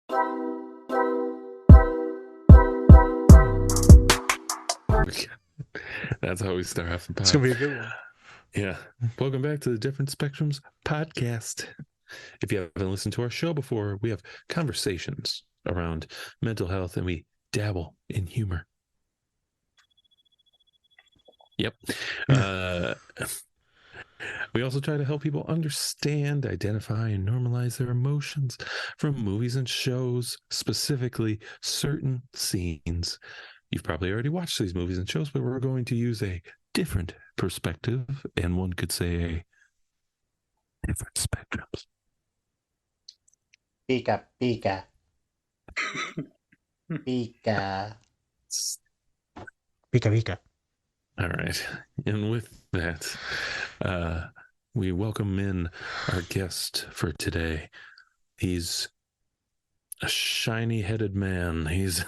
That's how we start off the podcast. It's going to be a good one. Yeah. Welcome back to the Different Spectrums podcast. If you haven't listened to our show before, we have conversations around mental health and we dabble in humor. Yep. We also try to help people understand, identify, and normalize their emotions from movies and shows, specifically certain scenes. You've probably already watched these movies and shows, but we're going to use a different perspective, and one could say a different spectrums. Pika, pika. Pika. Pika, pika. All right. And with that, we welcome in our guest for today. He's a shiny-headed man. He's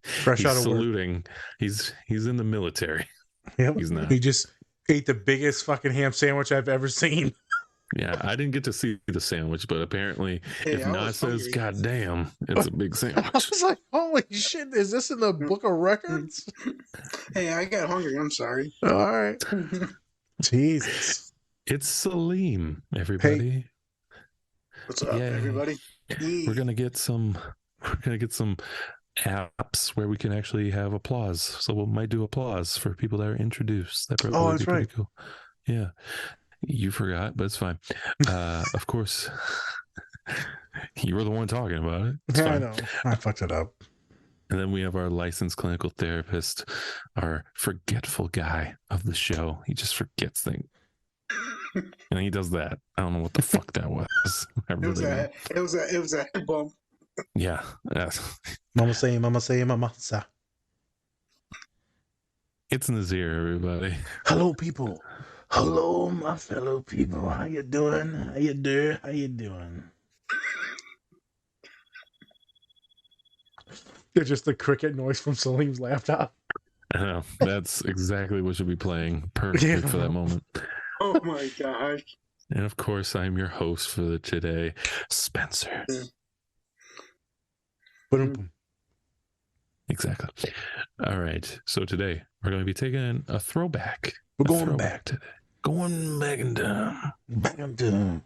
Fresh out of saluting. work. He's in the military. Yep. He's not. He just ate the biggest fucking ham sandwich I've ever seen. Yeah, I didn't get to see the sandwich, but apparently, Hey, if I Nas was says, hungry. "God damn, it's a big I sandwich." was like, holy shit, is this in the book of records? Hey, I got hungry. I'm sorry. All right. Jesus. It's Salim, everybody. What's up, Yay. everybody? We're gonna get some. We're gonna get some apps where we can actually have applause. So we might do applause for people that are introduced. That probably Oh, that's be pretty right. cool. Yeah, you forgot, but it's fine. Of course, you were the one talking about it. It's Yeah, I fine. know. I fucked it up. And then we have our licensed clinical therapist, our forgetful guy of the show. He just forgets things. And he does that. I don't know what the fuck that was. I It was really a it was a head bump. yeah. Mama say, mama say, mama say. It's Nazir, everybody. Hello, people. Hello, my fellow people. How you doing? How you doing? How you doing? It's just the cricket noise from Salim's laptop. I know. That's exactly what should be playing perfectly for that moment. Oh my gosh. And of course, I'm your host for today, Spencer. Boom. Exactly. All right. So today we're going to be taking a throwback. We're A going throwback back. today. Going back in time. Back into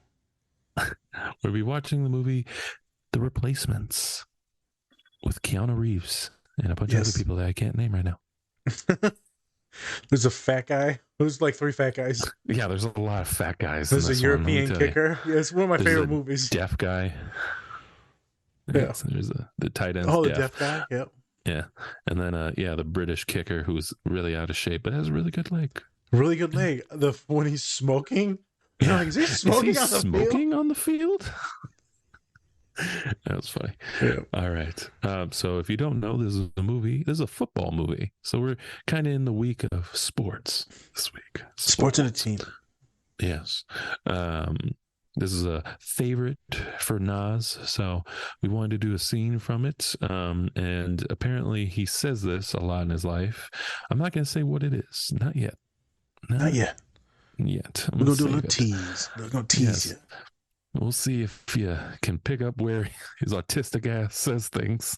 We'll be watching the movie The Replacements with Keanu Reeves and a bunch of Yes. other people that I can't name right now. There's a fat guy. There's like three fat guys. Yeah, there's a lot of fat guys. There's in a this one, let me European tell you. kicker. Yeah, it's one of my There's favorite a movies. Deaf guy. Yeah. So there's the tight end. Oh, the deaf guy. Yep. Yeah. And then the British kicker who's really out of shape but has a really good leg. Really good leg. When he's smoking. You know, like, is he smoking on the field? smoking on the field? That was funny. Yeah. All right. So if you don't know, this is a movie. This is a football movie. So we're kind of in the week of sports this week. Sports in a team. Yes. This is a favorite for Nas, so we wanted to do a scene from it. And apparently he says this a lot in his life. I'm not going to say what it is. Not yet. Not yet. Yet. We're going to do a little tease. We're going to tease Yes. We'll see if you can pick up where his autistic ass says things.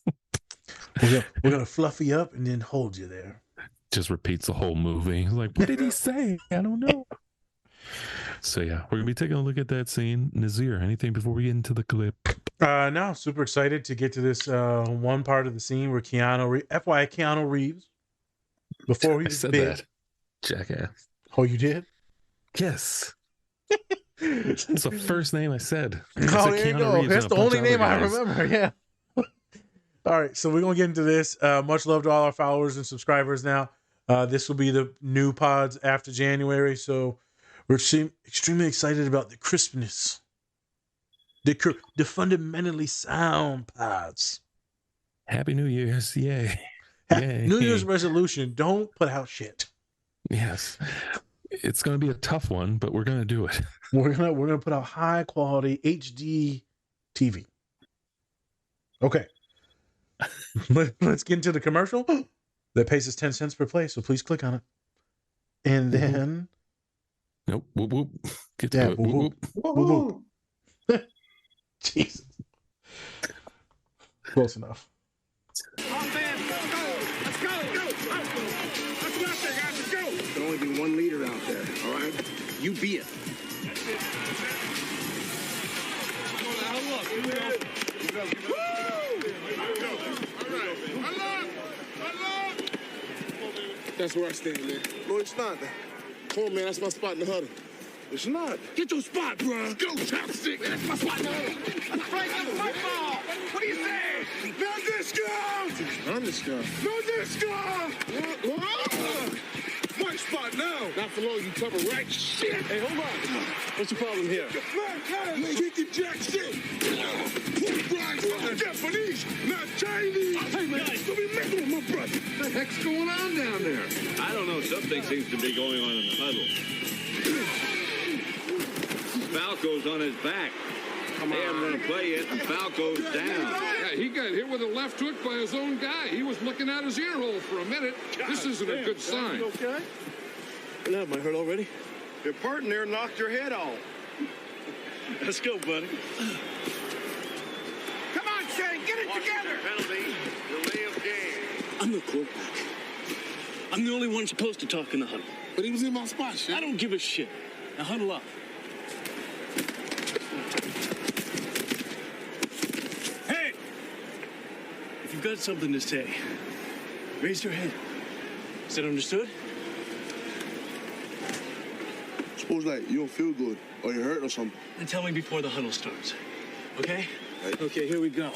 you. We're going to fluff you up and then hold you there. Just repeats the whole movie. He's like, what did he say? I don't know. So yeah, we're going to be taking a look at that scene. Nazir, anything before we get into the clip? No, super excited to get to this one part of the scene where Keanu Reeves, before he I was said big. that. Jackass. Oh, you did? Yes. It's the first name I said. I Oh, said there you Keanu go. Reeves That's and a the bunch only of other name I guys. remember. Yeah. All right, so we're gonna get into this. Much love to all our followers and subscribers. Now, this will be the new pods after January, so we're extremely excited about the crispness, the fundamentally sound pods. Happy New Year's. Yay. Yay. New Year's resolution: don't put out shit. Yes. It's going to be a tough one, but we're going to do it. We're gonna put out high quality HD TV. Okay. Let's get into the commercial. That pays us 10 cents per play, so please click on it. And then Nope. Whoop, whoop. Get to Yeah, it. Whoop, whoop, whoop. Woohoo! Jesus. Close enough. Let's go. Let's go. Let's go out there, guys. Let's go. There can only be one leader out there, all right? You be it. That's where I stand, man. No, it's not. Come on, man. That's my spot in the huddle. It's not. Get your spot, bro. Let's go, chopstick. That's my spot. Let's break the football. What do you say? No disco. No disco. No disco. What? My spot now. Not for long. You cover right. Shit. Hey, hold on. What's the problem here? Man, we can jack shit. Japanese, not Chinese. Hey, man, don't be messing with my brother. What the heck's going on down there? I don't know. Something seems to be going on in the huddle. Falco's on his back. They haven't run a play yet, and Falco's down. Yeah, he got hit with a left hook by his own guy. He was looking at his ear hole for a minute. This isn't a good sign. Okay? That might hurt already. Your partner knocked your head off. Let's go, buddy. Come on, Shane, get it together. Penalty, delay of game. I'm the quarterback. I'm the only one supposed to talk in the huddle. But he was in my spot, shit. I don't give a shit. Now huddle up. Hey! If you've got something to say, raise your hand. Is that understood? Suppose, like, you don't feel good or you're hurt or something. And tell me before the huddle starts. Okay? Right. Okay, here we go.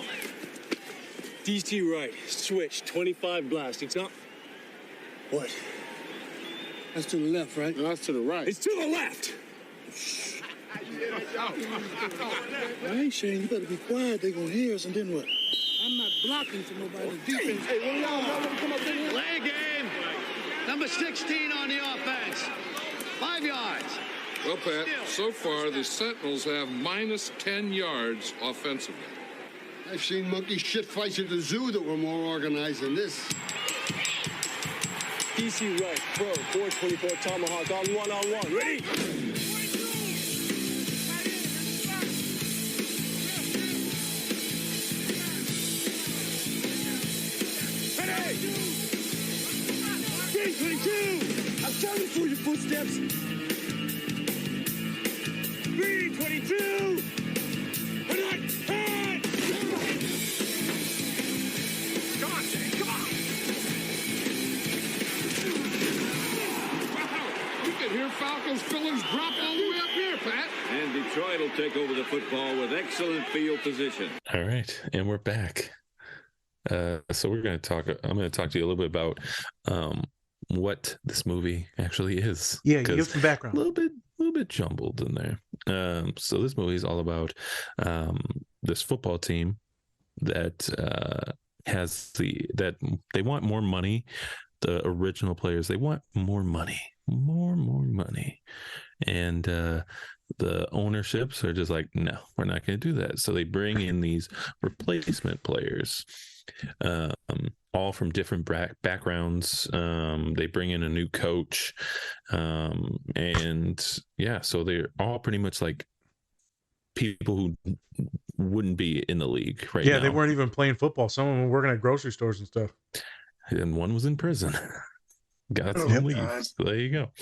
DC right, switch, 25 blasting. Up. What? That's to the left, right? No, that's to the right. It's to the left! All right, Shane, you better be quiet. They gonna hear us, and then what? I'm not blocking for nobody's defense. Hey, one y'all want to come up in here? Play game. Number 16 on the offense. 5 yards. Well, Pat, so far the Sentinels have minus 10 yards offensively. I've seen monkey shit fights at the zoo that were more organized than this. DC right, pro, 424 tomahawk on one-on-one. Ready? Ready! 322! I'm counting for your footsteps. 322! Come on, Jay, come on! Wow, you can hear Falco's fillings drop all the way up here, Pat. And Detroit will take over the football with excellent field position. All right, and we're back. So we're going to talk. I'm going to talk to you a little bit about what this movie actually is. Yeah, you give 'cause some background. A little bit jumbled in there. So this movie is all about this football team that that they want more money. The original players, they want more money, more money, and the ownerships are just like, no, we're not going to do that. So they bring in these replacement players, all from different backgrounds. They bring in a new coach, and yeah, so they're all pretty much like people who wouldn't be in the league right now. Yeah, they weren't even playing football. Some of them were working at grocery stores and stuff. And one was in prison. Got some leave. So there you go.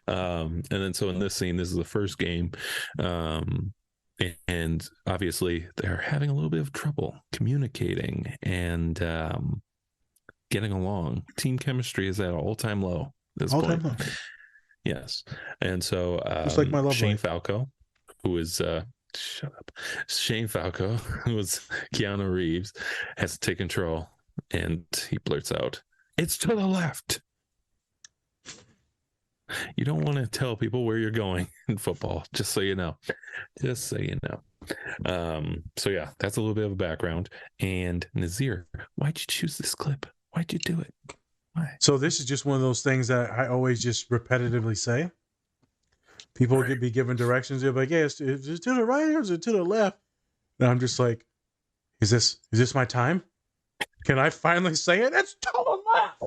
And then so in this scene, this is the first game. And obviously they're having a little bit of trouble communicating and getting along. Team chemistry is at an all-time low at this point. All-time low. Yes. And so Just like my love Shane life. Falco, who is shut up. Shane Falco, who was Keanu Reeves, has to take control, and he blurts out, "It's to the left." You don't want to tell people where you're going in football, just so you know. Just so you know. So yeah, that's a little bit of a background. And Nazir, why'd you choose this clip? Why'd you do it? Why? So this is just one of those things that I always just repetitively say. People could be given directions. They're like, "Yeah, is it to the right or is it to the left?" And I'm just like, "Is this my time? Can I finally say it? It's to the left."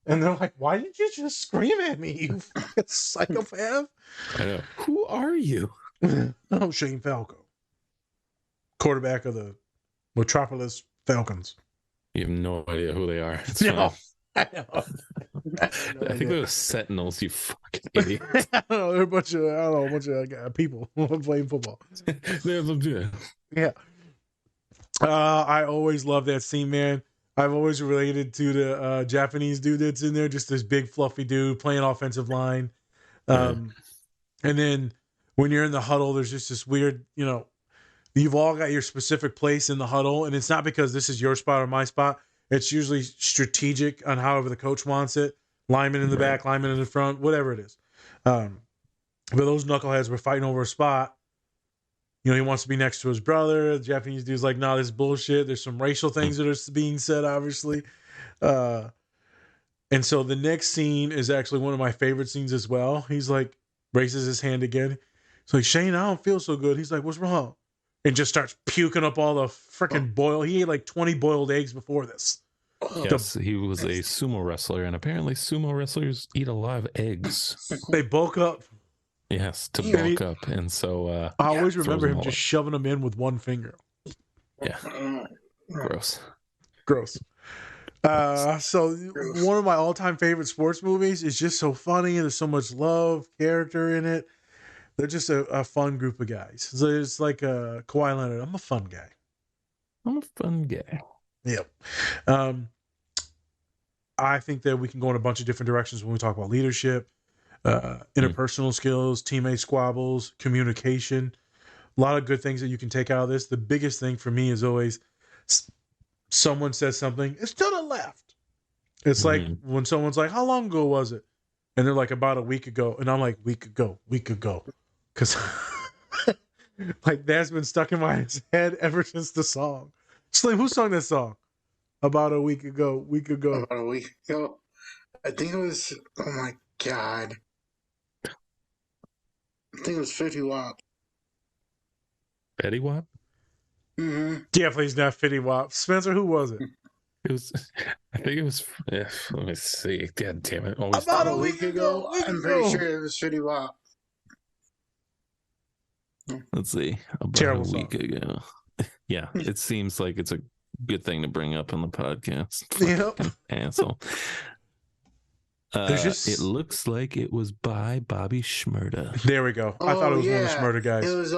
And they're like, "Why did you just scream at me, you fucking psychopath?" I know. Who are you? I'm Shane Falco, quarterback of the Metropolis Falcons. You have no idea who they are. It's No. fine. I know. I think they're the Sentinels, you fucking idiot. I don't know. They're a bunch of people playing football. They're legit. Yeah. I always love that scene, man. I've always related to the Japanese dude that's in there, just this big fluffy dude playing offensive line. And then when you're in the huddle, there's just this weird, you've all got your specific place in the huddle, and it's not because this is your spot or my spot. It's usually strategic on however the coach wants it. Lineman in the back, lineman in the front, whatever it is. But those knuckleheads were fighting over a spot. He wants to be next to his brother. The Japanese dude's like, "No, this is bullshit." There's some racial things that are being said, obviously. And so the next scene is actually one of my favorite scenes as well. He's like, raises his hand again. He's like, "Shane, I don't feel so good." He's like, "What's wrong?" And just starts puking up all the freaking boil. He ate like 20 boiled eggs before this. Yes, he was a sumo wrestler, and apparently sumo wrestlers eat a lot of eggs. They bulk up. Yes, to bulk up, and so I always remember him all just up. shoving them in with one finger. Yeah, gross. So one of my all-time favorite sports movies is just so funny. There's so much love, character in it. They're just a fun group of guys. So it's like Kawhi Leonard. I'm a fun guy. Yep. I think that we can go in a bunch of different directions when we talk about leadership, interpersonal skills, teammate squabbles, communication. A lot of good things that you can take out of this. The biggest thing for me is always someone says something, it's to the left. It's like when someone's like, "How long ago was it?" And they're like, "About a week ago." And I'm like, week ago. Because like that's been stuck in my head ever since the song. Slim, who sung that song? About a week ago. About a week ago. I think it was, oh my God. I think it was 50 Wap. Betty Wap? Mm-hmm. Definitely it's not 50 Wap. Spencer, who was it? It was, I think it was, let me see. God damn it. Always About a week ago. I'm pretty sure it was 50 Wap. Let's see. About Terrible a week ago. Yeah, it seems like it's a good thing to bring up on the podcast. Yep. Asshole. Just... It looks like it was by Bobby Shmurda. There we go. I thought it was one of the Shmurda guys. It was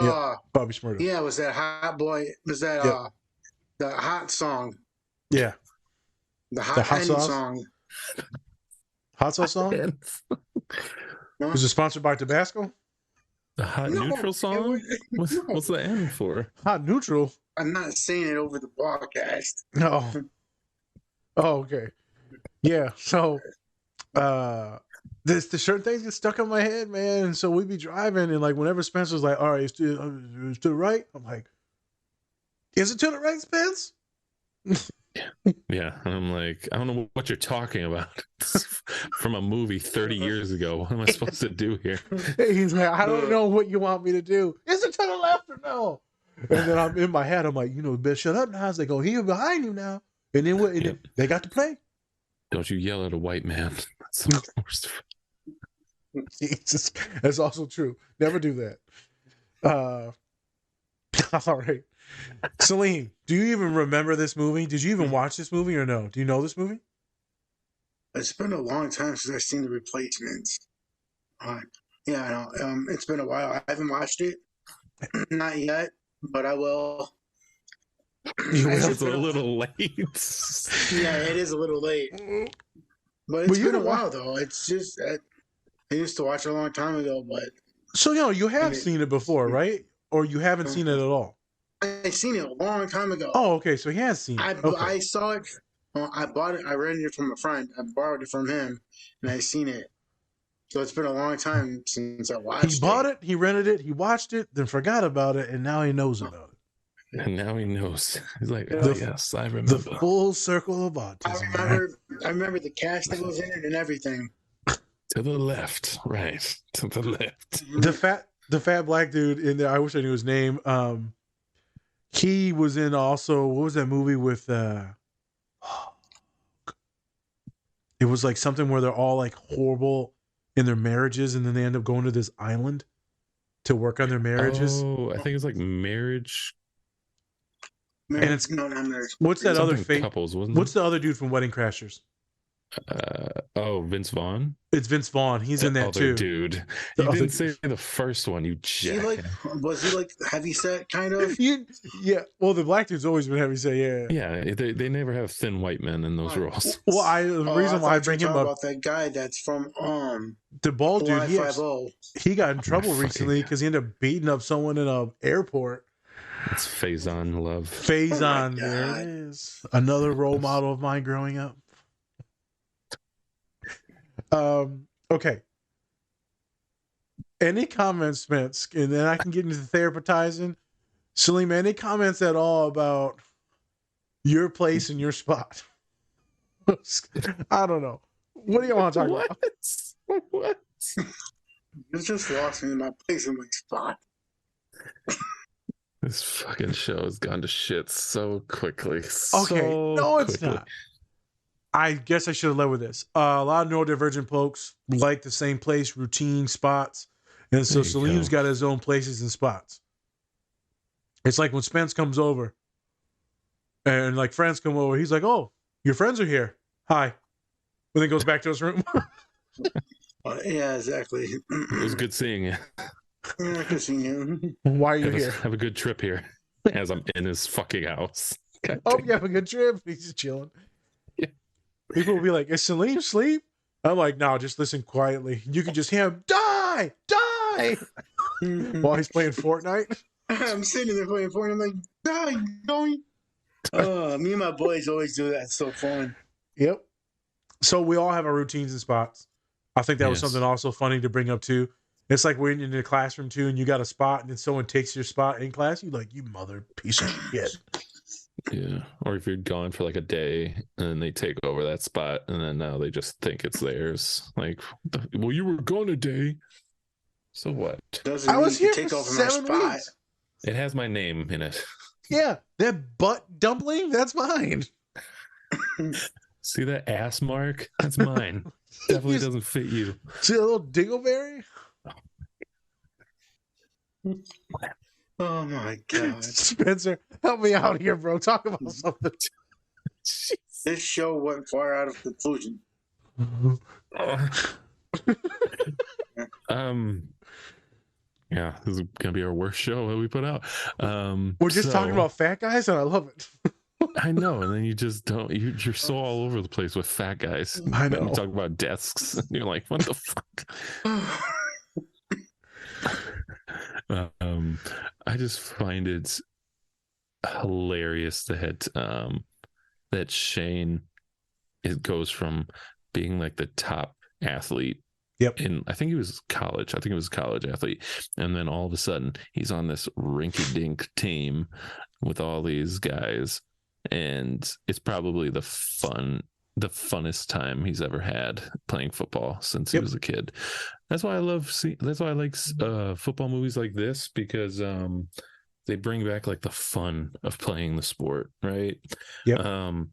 Bobby Shmurda. Yeah, it was that Hot Boy. Was that the Hot song? Yeah. The Hot sauce song. Hot sauce song? No? Was it sponsored by Tabasco? The Hot Neutral song? What's the end for? Hot Neutral? I'm not saying it over the broadcast. No. Oh, okay. Yeah. So the certain things get stuck in my head, man. And so we'd be driving, and like whenever Spencer's like, "All right, it's to the right," I'm like, "Is it to the right, Spence?" Yeah, I'm like, I don't know what you're talking about. From a movie 30 years ago. What am I supposed to do here? He's like, "I don't know what you want me to do. Is it to the left or no?" And then I'm in my head, I'm like, "Better shut up now." As they go, "He's behind you now," and then what? Then they got to play. Don't you yell at a white man. That's the worst. Jesus, that's also true. Never do that. All right. Celine, do you even remember this movie? Did you even watch this movie or no? Do you know this movie? It's been a long time since I've seen The Replacements. Yeah, I know. It's been a while. I haven't watched it. Not yet, but I will. It's a little late. Yeah, it is a little late. But it's been a while, though. It's just, I used to watch it a long time ago, but... So, you have seen it before, right? Or you haven't seen it at all? I seen it a long time ago. Oh, okay. So he has seen it. I saw it. I bought it. I rented it from a friend. I borrowed it from him, and I seen it. So it's been a long time since I watched it. He bought it, he rented it, he watched it, then forgot about it, and now he knows about it. And now he knows. He's like, yes, I remember. The full circle of autism. I remember the cast that was in it and everything. To the left, right. To the left. The fat black dude in there, I wish I knew his name. He was in also, what was that movie with it was like something where they're all like horrible in their marriages, and then they end up going to this island to work on their marriages. Oh, I think it's like Marriage And it's no, not marriage. what's that other Something fake? couples, wasn't What's the other dude from Wedding Crashers? Vince Vaughn? It's Vince Vaughn. He's in The that other too. dude. The You other didn't say the first one, you jack. Was he like heavy set kind of? Yeah. Well, the black dude's always been heavy set. Yeah. Yeah, they never have thin white men in those roles. Well, the reason why I bring him up about that guy that's from the bald dude. He got in trouble Fucking- recently because he ended up beating up someone in a airport. It's Faison love. Faison, Oh there it is. Another role model of mine growing up. Okay. Any comments, Spence? And then I can get into the therapizing. Salim, any comments at all about your place and your spot? I don't know. What do you want to talk about? What? You just lost me in my place and my spot. This fucking show has gone to shit so quickly. Okay, no, it's not. I guess I should have led with this. A lot of neurodivergent folks like the same place, routine spots. And so Salim's got his own places and spots. It's like when Spence comes over and like friends come over, he's like, oh, your friends are here. Hi. And then goes back to his room. Yeah, exactly. It was good seeing you. Yeah, good seeing you. Why are you here? Have a good trip here as I'm in his fucking house. God Oh, damn. you have a good trip. He's just chilling. Yeah. People will be like, is Salim asleep? I'm like, no, just listen quietly. You can just hear him, die! While he's playing Fortnite. I'm sitting there playing Fortnite. I'm like, die, going. Oh, me and my boys always do that. It's so fun. Yep. So we all have our routines and spots. I think that was Yes. something also funny to bring up too. It's like when you're in the classroom too, and you got a spot, and then someone takes your spot in class. You like, you mother piece of shit. Yeah. Or if you're gone for like a day and they take over that spot and then now they just think it's theirs. Like, well, you were gone a day. So what? Doesn't I was mean you here can take for over my 7 spot. weeks. It has my name in it. Yeah, that butt dumpling, that's mine. See that ass mark? That's mine. Definitely doesn't fit you. See a little dingleberry? Oh my god! Spencer, help me out here, bro. Talk about something. This show went far out of conclusion. Yeah, this is gonna be our worst show that we put out. We're just talking about fat guys, and I love it. I know, and then you just don't. You're so all over the place with fat guys. I know. And we talk about desks, and you're like, what the fuck? I just find it hilarious that Shane, it goes from being like the top athlete. Yep. I think he was college. I think he was a college athlete. And then all of a sudden he's on this rinky-dink team with all these guys. And it's probably the funnest time he's ever had playing football since he was a kid. That's why I like football movies like this, because they bring back like the fun of playing the sport, right? Yep.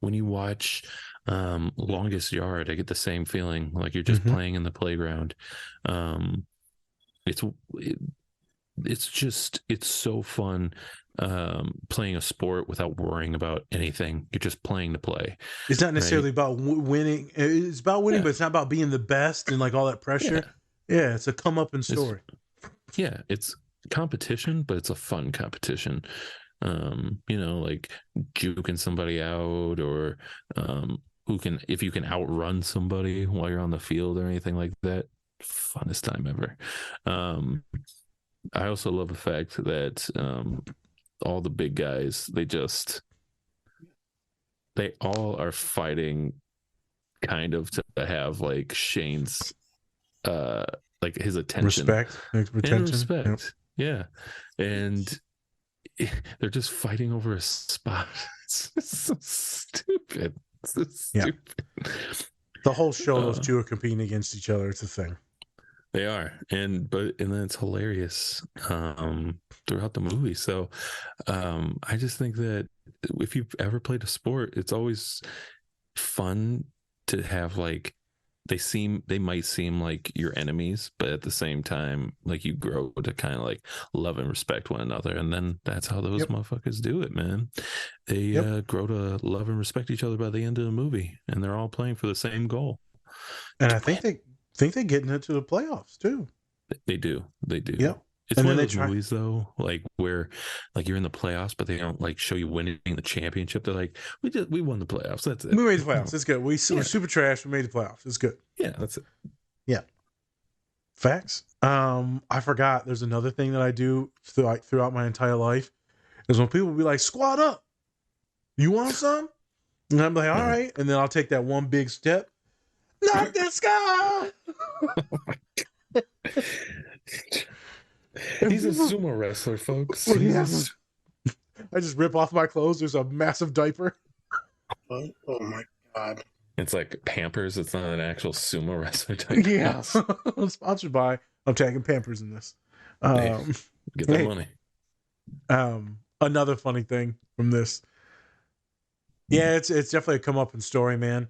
When you watch Longest Yard, I get the same feeling, like you're just playing in the playground. It's so fun playing a sport without worrying about anything. You're just playing to play. It's not necessarily about winning. It's about winning, but it's not about being the best and like all that pressure. Yeah, it's a come up in story. It's competition, but it's a fun competition. Like juking somebody out, or if you can outrun somebody while you're on the field or anything like that. Funnest time ever. I also love the fact that all the big guys, they all are fighting kind of to have like Shane's like his attention, respect. Yeah. And they're just fighting over a spot. It's so stupid. The whole show, those two are competing against each other. It's a thing. They are, and then it's hilarious throughout the movie. So I just think that if you've ever played a sport, it's always fun to have like they might seem like your enemies, but at the same time, like, you grow to kind of like love and respect one another, and then that's how those motherfuckers do it, man. They grow to love and respect each other by the end of the movie, and they're all playing for the same goal. And I think they're getting into the playoffs too. They do. Yep. It's And one then of those movies, though, like where, like, you're in the playoffs, but they don't like show you winning the championship. They're like, we won the playoffs. That's it. We made the playoffs. It's good. We're super trash. We made the playoffs. It's good. Yeah, that's it. Yeah. Facts. I forgot. There's another thing that I do throughout my entire life is when people be like, "Squat up, you want some?" And I'm like, "All right," and then I'll take that one big step. Knock this guy. He's a sumo wrestler, folks. I just rip off my clothes. There's a massive diaper. Oh my God. It's like Pampers. It's not an actual sumo wrestler type. Yeah. Sponsored by, I'm tagging Pampers in this. Get that money. Another funny thing from this. Yeah, it's definitely a come up in story, man.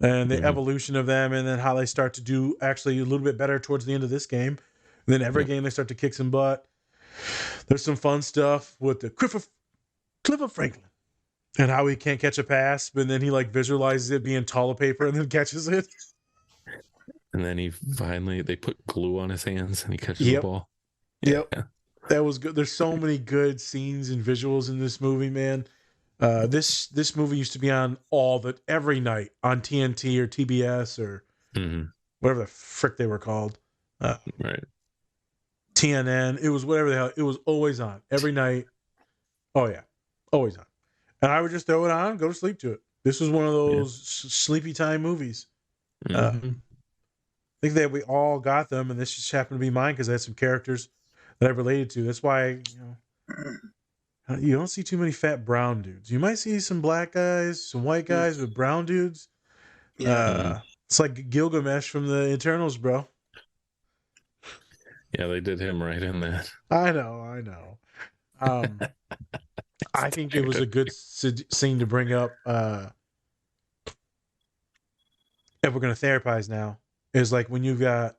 And the evolution of them, and then how they start to do actually a little bit better towards the end of this game. And then every game they start to kick some butt. There's some fun stuff with the Clifford Franklin and how he can't catch a pass, but then he like visualizes it being toilet paper and then catches it. And then they put glue on his hands and he catches the ball. Yep. Yeah. That was good. There's so many good scenes and visuals in this movie, man. This movie used to be on every night on TNT or TBS or whatever the frick they were called. Right. TNN. It was whatever the hell. It was always on every night. Oh yeah, always on. And I would just throw it on, and go to sleep to it. This was one of those sleepy time movies. I think that we all got them, and this just happened to be mine because I had some characters that I related to. That's why you don't see too many fat brown dudes. You might see some black guys, some white guys, but brown dudes. Yeah. It's like Gilgamesh from the Eternals, bro. Yeah, they did him right in that. I know. I think it was a good scene to bring up. If we're going to therapize now, is like when you've got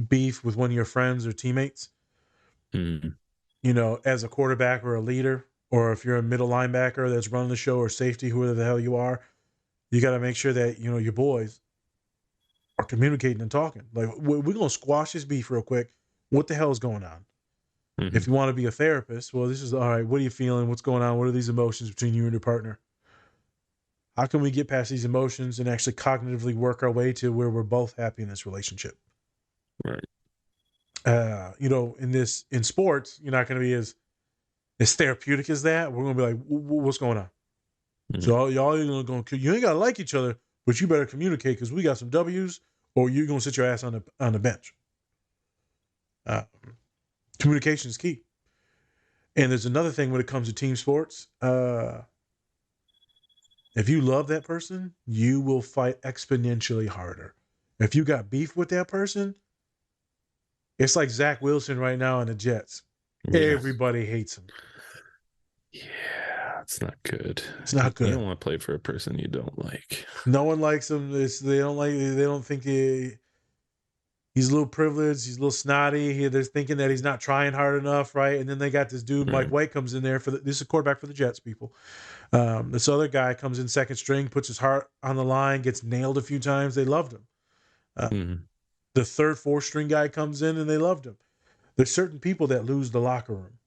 beef with one of your friends or teammates, you know, as a quarterback or a leader, or if you're a middle linebacker that's running the show or safety, whoever the hell you are, you got to make sure that, you know, your boys are communicating and talking. Like, we're going to squash this beef real quick. What the hell is going on? If you want to be a therapist, well, this is all right. What are you feeling? What's going on? What are these emotions between you and your partner? How can we get past these emotions and actually cognitively work our way to where we're both happy in this relationship? Right. You know, in sports, you're not going to be as therapeutic as that. We're going to be like, what's going on? So y'all are going to, you ain't got to like each other, but you better communicate because we got some W's, or you're going to sit your ass on the bench. Communication is key. And there's another thing when it comes to team sports. If you love that person, you will fight exponentially harder. If you got beef with that person, it's like Zach Wilson right now in the Jets. Yeah. Everybody hates him. Yeah, it's not good. It's not good. You don't want to play for a person you don't like. No one likes him. They don't think he's a little privileged. He's a little snotty. They're thinking that he's not trying hard enough, right? And then they got this dude, Mike White, comes in there this is a quarterback for the Jets, people. This other guy comes in second string, puts his heart on the line, gets nailed a few times. They loved him. The third, fourth string guy comes in and they loved him. There's certain people that lose the locker room.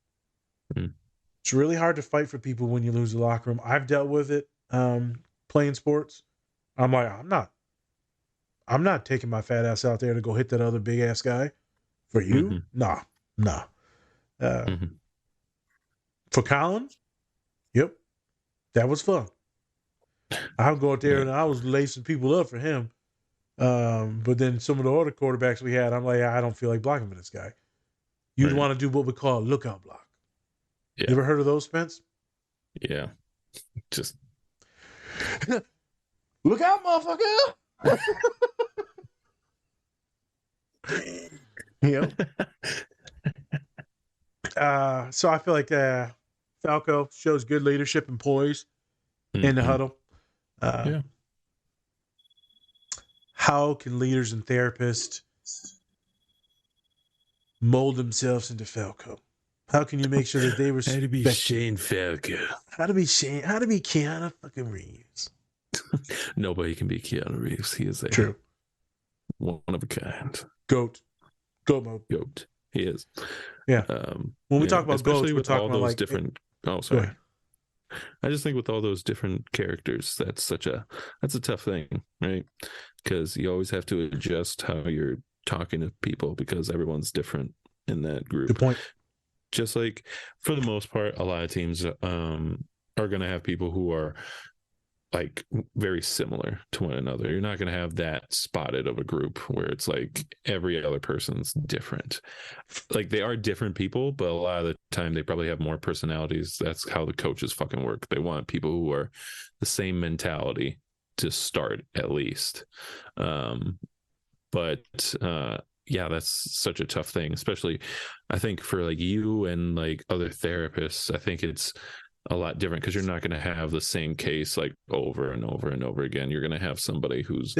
It's really hard to fight for people when you lose the locker room. I've dealt with it playing sports. I'm like, I'm not taking my fat ass out there to go hit that other big ass guy. For you? Nah. For Colin? Yep. That was fun. I'll go out there and I was lacing people up for him. But then some of the other quarterbacks we had, I'm like, I don't feel like blocking for this guy. You'd want to do what we call a lookout block. Yeah. You ever heard of those, Spence? Yeah. Just look out, motherfucker. Yep. So I feel like Falco shows good leadership and poise in the huddle. how can leaders and therapists mold themselves into Falco? How can you make sure that they How respect to be Shane Falco. How to be Keanu fucking Reeves? Nobody can be Keanu Reeves. He is a True. one of a kind. Goat mode. Goat. He is. Yeah. When we talk about especially goats, we're with all talking about those like different. Oh, Go sorry. ahead. I just think with all those different characters, that's a tough thing, right? Because you always have to adjust how you're talking to people because everyone's different in that group. Good point. Just like for the most part, a lot of teams are going to have people who are like very similar to one another. You're not going to have that spotted of a group where it's like every other person's different. Like they are different people, but a lot of the time they probably have more personalities. That's how the coaches fucking work. They want people who are the same mentality to start at least. Yeah, that's such a tough thing, especially I think for like you and like other therapists. I think it's a lot different because you're not going to have the same case like over and over and over again. You're going to have somebody who's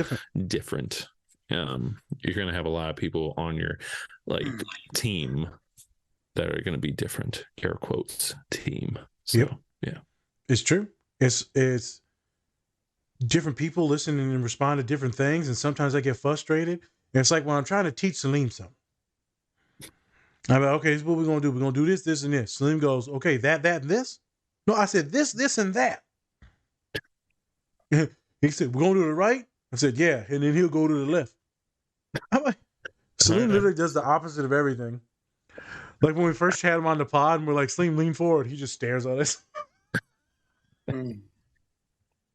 different. You're going to have a lot of people on your like team that are going to be different, air quotes, team. So yeah, it's true. It's different people listening and respond to different things, and sometimes I get frustrated. And it's like when I'm trying to teach Salim something. I'm like, okay, this is what we're gonna do. We're gonna do this, this, and this. Salim goes, okay, that, and this. No, I said this, and that. He said, we're gonna do the right. I said, yeah, and then he'll go to the left. I'm like, Salim literally does the opposite of everything. Like when we first had him on the pod, and we're like, Salim, lean forward. He just stares at us.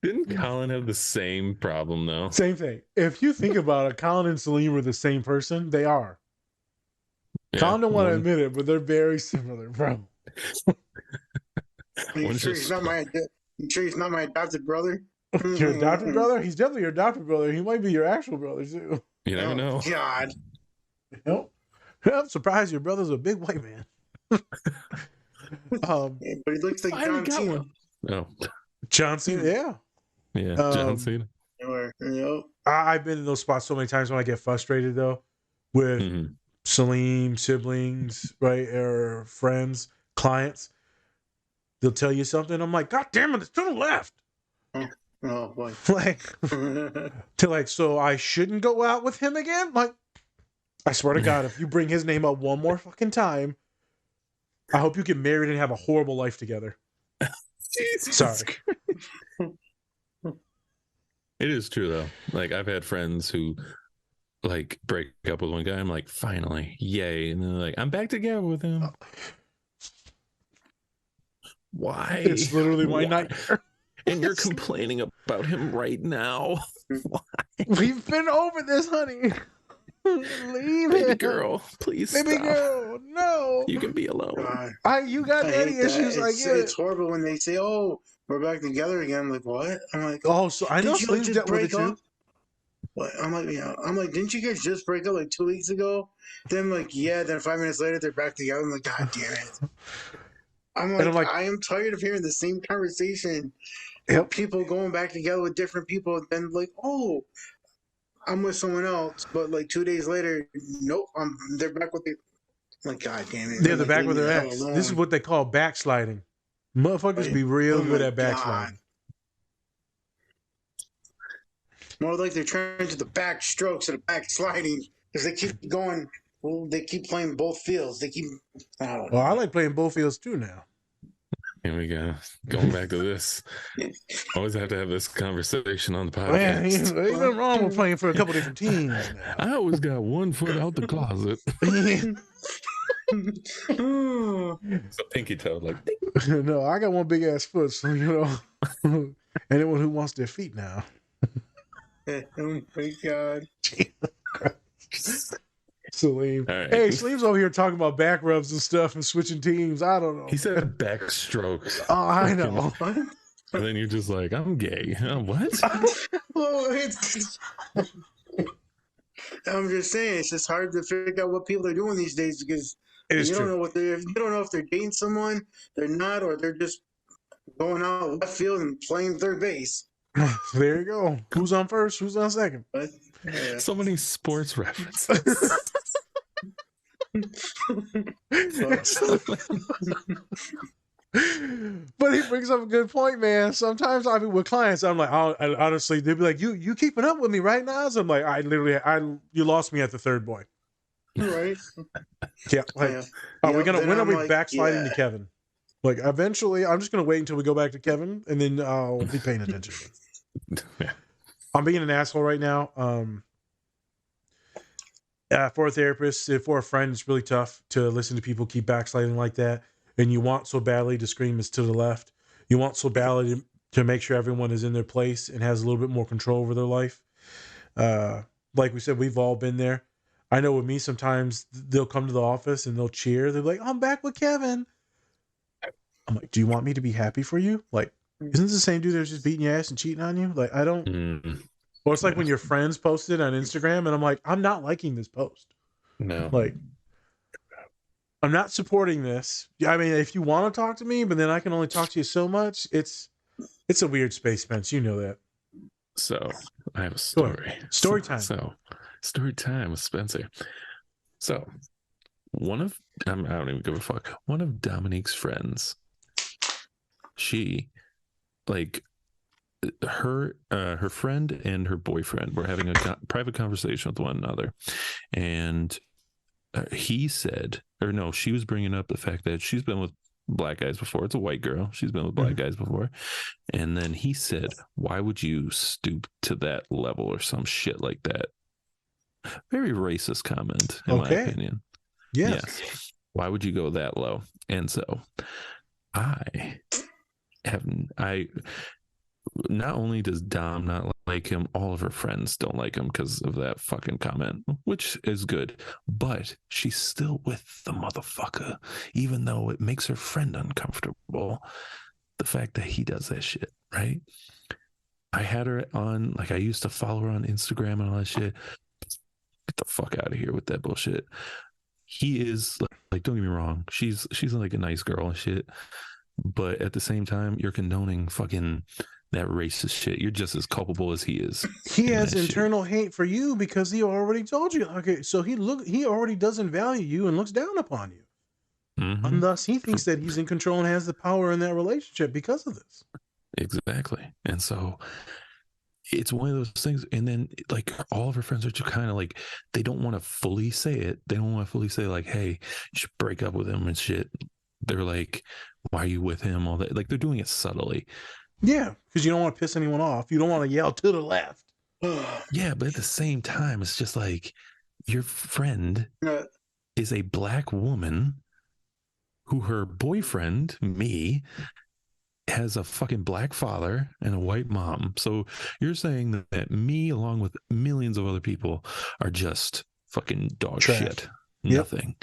Didn't Colin have the same problem though? Same thing. If you think about it, Colin and Salim are the same person. They are. Yeah, Colin don't want to admit it, but they're very similar, bro. Are you sure he's not my adopted brother? Your adopted brother? He's definitely your adopted brother. He might be your actual brother too. You never know. God. Nope. I'm surprised your brother's a big white man. But he looks like John Cena. No. John Cena, yeah. Yeah, John Cena. I've been in those spots so many times when I get frustrated though with Salim, siblings, right, or friends, clients. They'll tell you something. I'm like, God damn it, it's to the left. Oh boy. Like, so I shouldn't go out with him again? Like, I swear to God, if you bring his name up one more fucking time, I hope you get married and have a horrible life together. Jesus. Sorry. It is true though. Like I've had friends who like break up with one guy. I'm like, finally, yay. And they're like, I'm back together with him. Why? It's literally my nightmare. And you're complaining about him right now. Why? We've been over this, honey. Leave Baby it. girl, please Baby stop. girl, no. You can be alone. You got daddy issues. I get It's horrible when they say, "Oh, we're back together again." I'm like, what? I'm like, oh, so I know Salim's Salim's dealt with it too. What? I'm like, yeah. I'm like, didn't you guys just break up like 2 weeks ago? Then like, yeah. Then 5 minutes later, they're back together. I'm like, God damn it. I'm like, I am tired of hearing the same conversation. Yep. People going back together with different people. Then like, oh, I'm with someone else. But like 2 days later, nope, they're back with the. I'm like, God damn it. They're back with their ex. This is what they call backsliding. Motherfuckers be real good at backsliding. More like they're trying to do the backstrokes and the backsliding because they keep going. Well, they keep playing both fields. They keep. I don't know. Well, I like playing both fields too now. Here we go. Going back to this. Always have to have this conversation on the podcast. Man, ain't nothing wrong with playing for a couple different teams now. I always got 1 foot out the closet. So pinky toe, like. No, I got one big ass foot, so you know. Anyone who wants their feet now. Oh my God. Salim. Right. Hey, Salim's over here talking about back rubs and stuff and switching teams. I don't know. He said backstroke. Oh, I know. And then you're just like, I'm gay. What? I'm just saying, it's just hard to figure out what people are doing these days because you don't know if they're dating someone, they're not, or they're just going out left field and playing third base. There you go. Who's on first? Who's on second? Yeah. So many sports references. But he brings up a good point, man. Sometimes I mean with clients, I'm like, honestly, they'd be like, "You keeping up with me right now?" So I'm like, you lost me at the third boy. Right. Yeah. Like, Yeah. are we Yep, when are I'm we like, backsliding yeah. to Kevin? Like, eventually, I'm just gonna wait until we go back to Kevin, and then I'll be paying attention again. Yeah. I'm being an asshole right now. For a therapist, for a friend, it's really tough to listen to people keep backsliding like that. And you want so badly to scream is to the left. You want so badly to make sure everyone is in their place and has a little bit more control over their life. Like we said, we've all been there. I know with me, sometimes they'll come to the office and they'll cheer. They're like, "I'm back with Kevin." I'm like, "Do you want me to be happy for you? Like, isn't this the same dude that's just beating your ass and cheating on you? Like, I don't." Or it's like when your friends posted on Instagram and I'm like, "I'm not liking this post." No. Like, I'm not supporting this. I mean, if you want to talk to me, but then I can only talk to you so much, it's a weird space, Spence. You know that. So I have a story. Story time. So story time with Spencer. So one of I don't even give a fuck. One of Dominique's friends, she like her friend and her boyfriend were having a private conversation with one another, and he said, or no, she was bringing up the fact that she's been with black guys before. It's a white girl. She's been with black guys before. And then he said, "Why would you stoop to that level?" or some shit like that. Very racist comment, in my opinion. Yes. Why would you go that low? And so I not only does Dom not like him, all of her friends don't like him because of that fucking comment, which is good. But she's still with the motherfucker, even though it makes her friend uncomfortable. The fact that he does that shit, right? I had her on, like, I used to follow her on Instagram and all that shit. Get the fuck out of here with that bullshit. He is like, don't get me wrong, she's like a nice girl and shit, but at the same time, you're condoning fucking that racist shit. You're just as culpable as he is. He has internal hate for you because he already told you. Okay, so he already doesn't value you and looks down upon you. And thus he thinks that he's in control and has the power in that relationship because of this. Exactly. And so it's one of those things. And then like all of her friends are just kind of like, they don't want to fully say it. They don't want to fully say like, "Hey, you should break up with him" and shit. They're like, "Why are you with him?" All that. Like they're doing it subtly. Yeah, because you don't want to piss anyone off. You don't want to yell to the left. Yeah, but at the same time, it's just like your friend is a black woman who her boyfriend, me, has a fucking black father and a white mom. So you're saying that me, along with millions of other people, are just fucking dog shit. Nothing.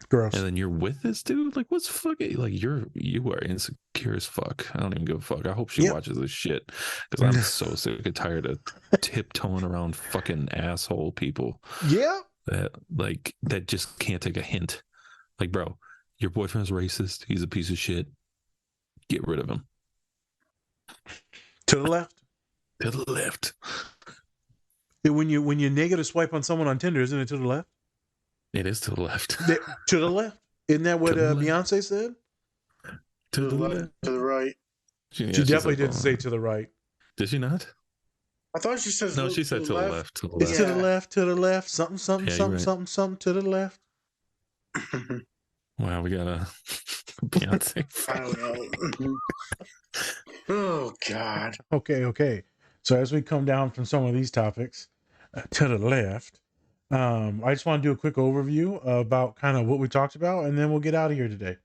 Gross. And then you're with this dude? Like, what's fucking, like, you are insecure as fuck. I don't even give a fuck. I hope she watches this shit because I'm so sick and tired of tiptoeing around fucking asshole people. Yeah. That just can't take a hint. Like, bro, your boyfriend's racist. He's a piece of shit. Get rid of him. To the left. To the left. When you negative swipe on someone on Tinder, isn't it to the left? It is to the left. To the left. Isn't that what Beyonce said? To the left. To the right. She definitely didn't say to the right. Did she not? I thought she said no. She said to the left. To the left. It's to the left. To the left. Something. Something. To the left. Wow, we got a Beyonce. I don't know. Oh God. Okay. So as we come down from some of these topics to the left, I just want to do a quick overview about kind of what we talked about, and then we'll get out of here today.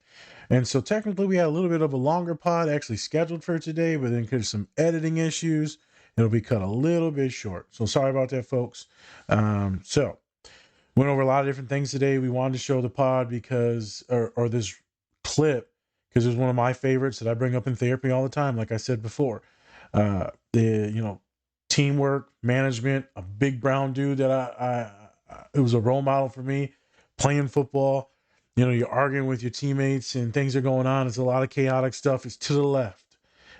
And so technically we had a little bit of a longer pod actually scheduled for today, but then because of some editing issues, it'll be cut a little bit short. So sorry about that, folks. So went over a lot of different things today. We wanted to show the pod because, or this clip, because it was one of my favorites that I bring up in therapy all the time. Like I said before, teamwork, management, a big brown dude that it was a role model for me playing football. You're arguing with your teammates and things are going on. It's a lot of chaotic stuff. It's to the left.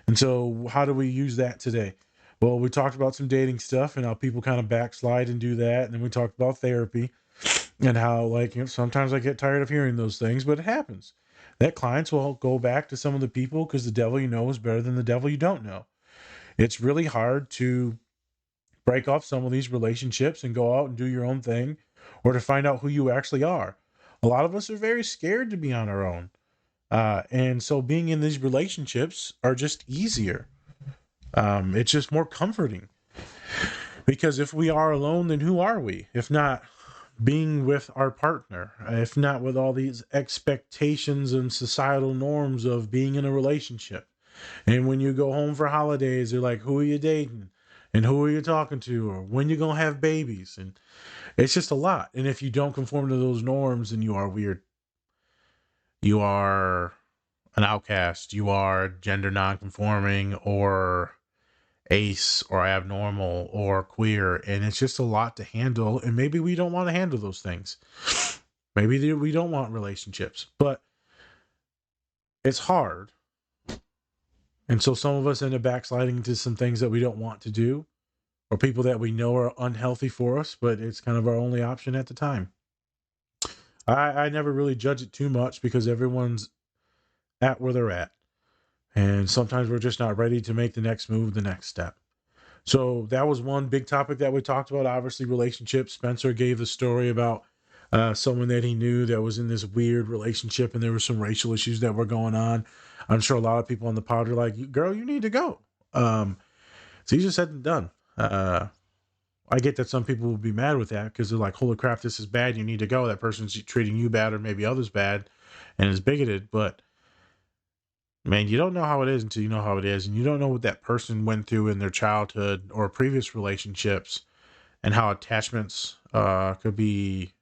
And so how do we use that today? Well, we talked about some dating stuff and how people kind of backslide and do that. And then we talked about therapy and how, like, sometimes I get tired of hearing those things, but it happens. That clients will go back to some of the people because the devil you know is better than the devil you don't know. It's really hard to break off some of these relationships and go out and do your own thing, or to find out who you actually are. A lot of us are very scared to be on our own. And so being in these relationships are just easier. It's just more comforting. Because if we are alone, then who are we? If not being with our partner, if not with all these expectations and societal norms of being in a relationship. And when you go home for holidays, they're like, who are you dating? And who are you talking to? Or when you going to have babies? And it's just a lot. And if you don't conform to those norms, then you are weird. You are an outcast. You are gender nonconforming or ace or abnormal or queer. And it's just a lot to handle. And maybe we don't want to handle those things. Maybe we don't want relationships. But it's hard. And so some of us end up backsliding into some things that we don't want to do, or people that we know are unhealthy for us, but it's kind of our only option at the time. I never really judge it too much because everyone's at where they're at. And sometimes we're just not ready to make the next move, the next step. So that was one big topic that we talked about, obviously relationships. Spencer gave the story about someone that he knew that was in this weird relationship and there were some racial issues that were going on. I'm sure a lot of people on the pod are like, girl, you need to go. It's easier said than done. I get that some people will be mad with that because they're like, holy crap, this is bad. You need to go. That person's treating you bad or maybe others bad and is bigoted. But man, you don't know how it is until you know how it is. And you don't know what that person went through in their childhood or previous relationships and how attachments could be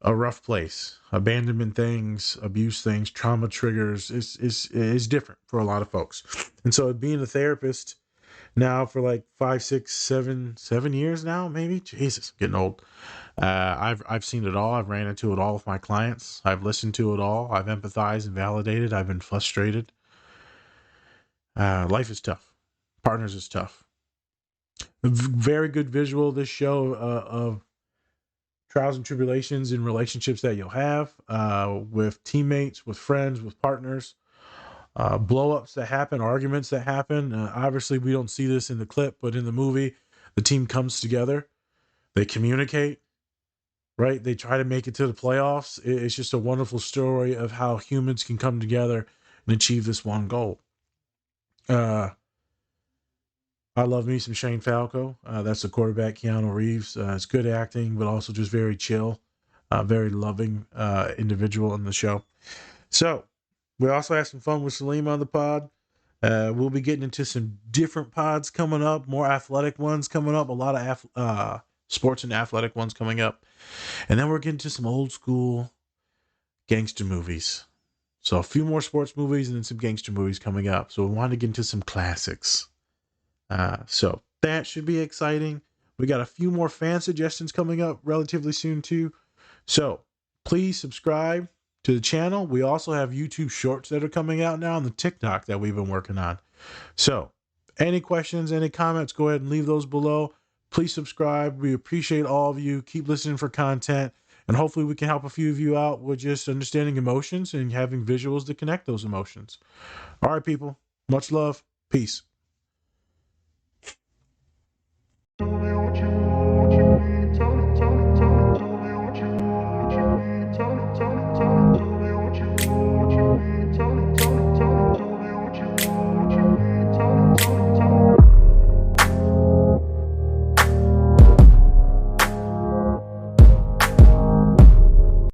a rough place. Abandonment things, abuse things, trauma triggers is different for a lot of folks. And so being a therapist now for like 5, 6, 7 years now, maybe. Jesus, I'm getting old. I've seen it all. I've ran into it all with my clients. I've listened to it all. I've empathized and validated. I've been frustrated. Life is tough. Partners is tough. Very good visual, this show of trials and tribulations in relationships that you'll have with teammates, with friends, with partners. Blow-ups that happen, arguments that happen. Obviously, we don't see this in the clip, but in the movie, the team comes together. They communicate, right? They try to make it to the playoffs. It's just a wonderful story of how humans can come together and achieve this one goal. I love me some Shane Falco. That's the quarterback, Keanu Reeves. It's good acting, but also just very chill, very loving individual in the show. So, we also had some fun with Salim on the pod. We'll be getting into some different pods coming up, more athletic ones coming up, a lot of sports and athletic ones coming up. And then we're getting to some old school gangster movies. So a few more sports movies and then some gangster movies coming up. So we want to get into some classics. So that should be exciting. We got a few more fan suggestions coming up relatively soon too. So please subscribe to the channel. We also have YouTube shorts that are coming out now and the TikTok that we've been working on. So any questions, any comments, go ahead and leave those below. Please subscribe. We appreciate all of you. Keep listening for content. And hopefully we can help a few of you out with just understanding emotions and having visuals to connect those emotions. All right, people. Much love. Peace.